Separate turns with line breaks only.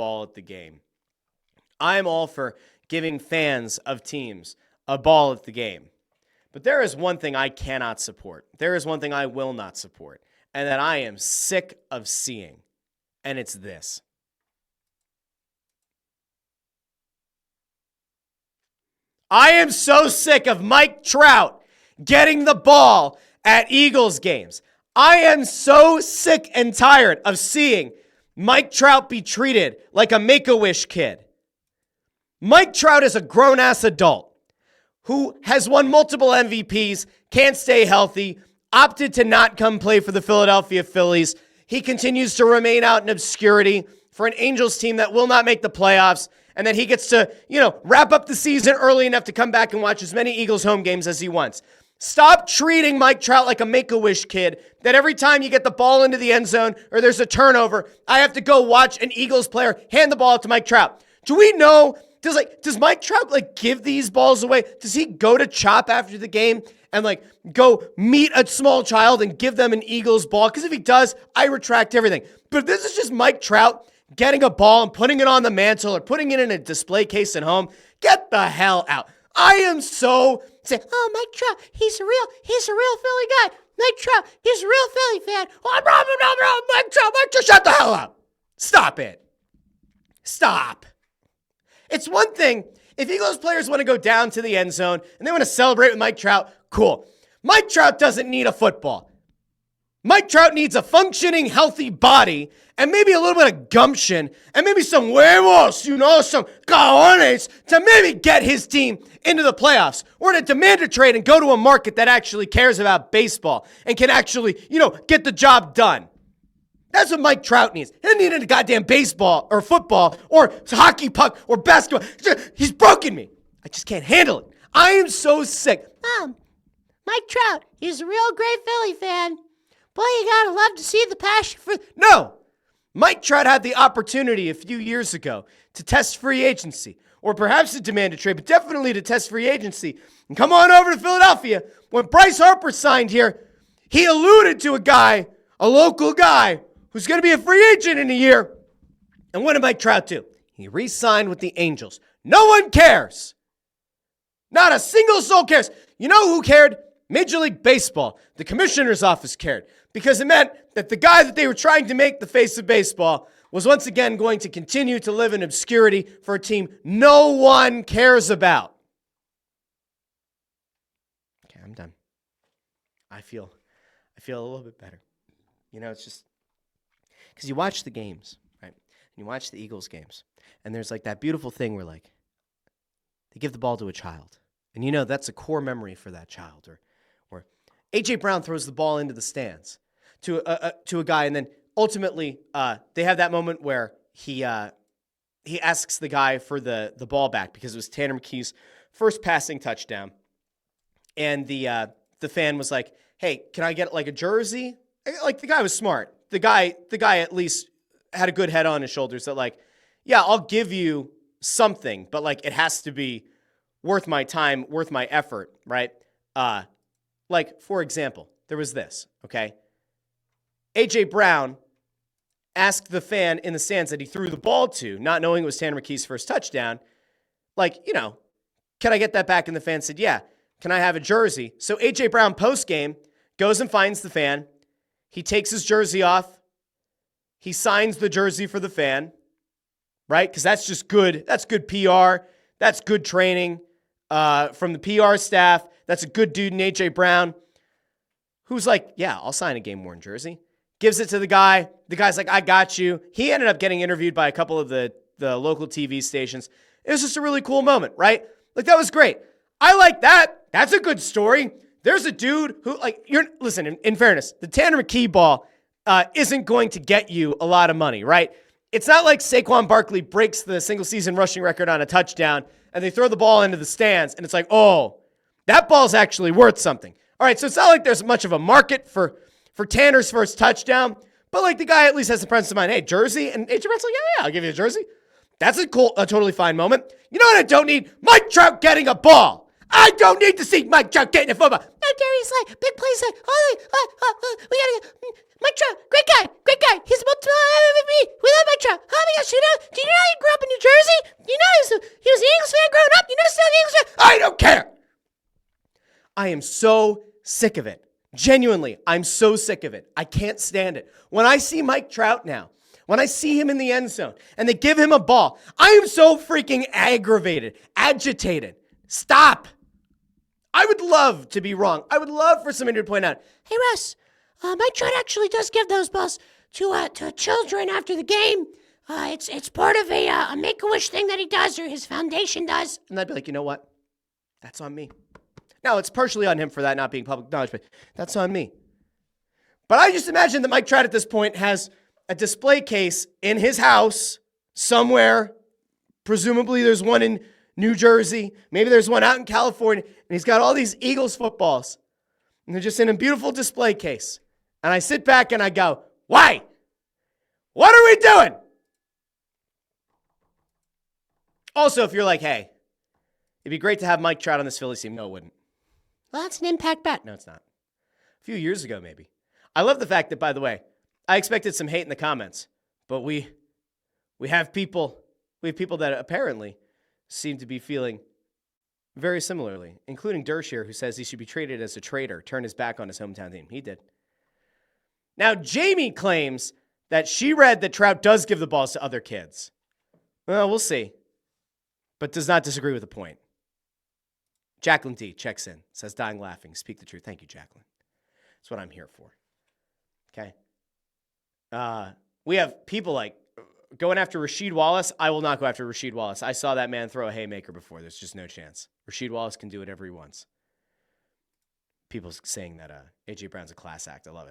ball at the game. I'm all for giving fans of teams a ball at the game. But there is one thing I cannot support. There is one thing I will not support, and that I am sick of seeing, and it's this. I am so sick of Mike Trout getting the ball at Eagles games. I am so sick and tired of seeing Mike Trout be treated like a Make-A-Wish kid. Mike Trout is a grown-ass adult who has won multiple MVPs, can't stay healthy, opted to not come play for the Philadelphia Phillies. He continues to remain out in obscurity for an Angels team that will not make the playoffs, and then he gets to, wrap up the season early enough to come back and watch as many Eagles home games as he wants. Stop treating Mike Trout like a Make-A-Wish kid that every time you get the ball into the end zone or there's a turnover, I have to go watch an Eagles player hand the ball to Mike Trout. Do we know, does Mike Trout give these balls away? Does he go to Chop after the game and go meet a small child and give them an Eagles ball? Because if he does, I retract everything. But this is just Mike Trout getting a ball and putting it on the mantle or putting it in a display case at home. Get the hell out. I am so saying, oh, Mike Trout, he's a real Philly guy. Mike Trout, he's a real Philly fan. Oh, Mike Trout, shut the hell up. Stop it. Stop. It's one thing if Eagles players want to go down to the end zone and they want to celebrate with Mike Trout, cool. Mike Trout doesn't need a football. Mike Trout needs a functioning, healthy body and maybe a little bit of gumption and maybe some huevos, some cojones to maybe get his team into the playoffs or to demand a trade and go to a market that actually cares about baseball and can actually, get the job done. That's what Mike Trout needs. He doesn't need a goddamn baseball or football or hockey puck or basketball. He's broken me. I just can't handle it. I am so sick. Mike Trout, he's a real great Philly fan. Boy, you gotta love to see the passion for... No! Mike Trout had the opportunity a few years ago to test free agency, or perhaps to demand a trade, but definitely to test free agency, and come on over to Philadelphia. When Bryce Harper signed here, he alluded to a local guy, who's going to be a free agent in a year. And what did Mike Trout do? He re-signed with the Angels. No one cares. Not a single soul cares. You know who cared? Major League Baseball. The commissioner's office cared because it meant that the guy that they were trying to make the face of baseball was once again going to continue to live in obscurity for a team no one cares about. Okay, I'm done. I feel a little bit better. It's just... Because you watch the games, right? And you watch the Eagles games, and there's that beautiful thing where they give the ball to a child. And that's a core memory for that child. Or A.J. Brown throws the ball into the stands to a guy, and then ultimately they have that moment where he asks the guy for the ball back because it was Tanner McKee's first passing touchdown. And the fan was like, hey, can I get a jersey? The guy was smart. The guy at least had a good head on his shoulders that yeah, I'll give you something, but it has to be worth my time, worth my effort, right? For example, there was this, okay? A.J. Brown asked the fan in the stands that he threw the ball to, not knowing it was Tanner McKee's first touchdown, can I get that back? And the fan said, yeah. Can I have a jersey? So A.J. Brown post-game goes and finds the fan. He takes his jersey off. He signs the jersey for the fan, right? Because that's just good. That's good PR. That's good training from the PR staff. That's a good dude in A.J. Brown who's yeah, I'll sign a game-worn jersey. Gives it to the guy. The guy's like, I got you. He ended up getting interviewed by a couple of the local TV stations. It was just a really cool moment, right? That was great. I like that. That's a good story. There's a dude who, listen, in fairness, the Tanner McKee ball isn't going to get you a lot of money, right? It's not like Saquon Barkley breaks the single-season rushing record on a touchdown, and they throw the ball into the stands, and it's oh, that ball's actually worth something. All right, so it's not like there's much of a market for Tanner's first touchdown, but, the guy at least has the presence of mind. Hey, jersey? And A.J. Brown's yeah, I'll give you a jersey. That's a totally fine moment. You know what I don't need? Mike Trout getting a ball. I don't need to see Mike Trout getting a football. No, Darius, big plays. We gotta get
Mike Trout, great guy. He's a multiple MVP. We love Mike Trout. Oh my gosh, do you know he grew up in New Jersey? Do you know he was an Eagles fan growing up? You know, still an Eagles fan?
I don't care. I am so sick of it. Genuinely, I'm so sick of it. I can't stand it. When I see Mike Trout now, when I see him in the end zone and they give him a ball, I am so freaking aggravated, agitated. Stop. I would love to be wrong. I would love for somebody to point out,
Hey, Russ, Mike Trout actually does give those balls to children after the game. It's part of a Make-A-Wish thing that he does, or his foundation does.
and I'd be like, you know what? That's on me. Now, it's partially on him for that not being public knowledge, but that's on me. But I just imagine that Mike Trout at this point has a display case in his house somewhere. Presumably there's one in New Jersey. Maybe there's one out in California. And he's got all these Eagles footballs. And they're just in a beautiful display case. And I sit back and I go, why? What are we doing? Also, if you're like, hey, it'd be great to have Mike Trout on this Phillies team. No, it wouldn't.
Well, that's an impact bet.
No, it's not. A few years ago, maybe. I love the fact that, by the way, I expected some hate in the comments, but we have people that apparently seem to be feeling very similarly, including Dersh here, who says he should be treated as a traitor, turn his back on his hometown team. He did. Now, Jamie claims that she read that Trout does give the balls to other kids. Well, we'll see, but does not disagree with the point. Jacqueline D checks in, says, dying laughing, speak the truth. Thank you, Jacqueline. That's what I'm here for. Okay. We have people like going after Rasheed Wallace. I will not go after Rasheed Wallace. I saw that man throw a haymaker before. There's just no chance. Rasheed Wallace can do whatever he wants. People saying that A.J. Brown's a class act. I love it.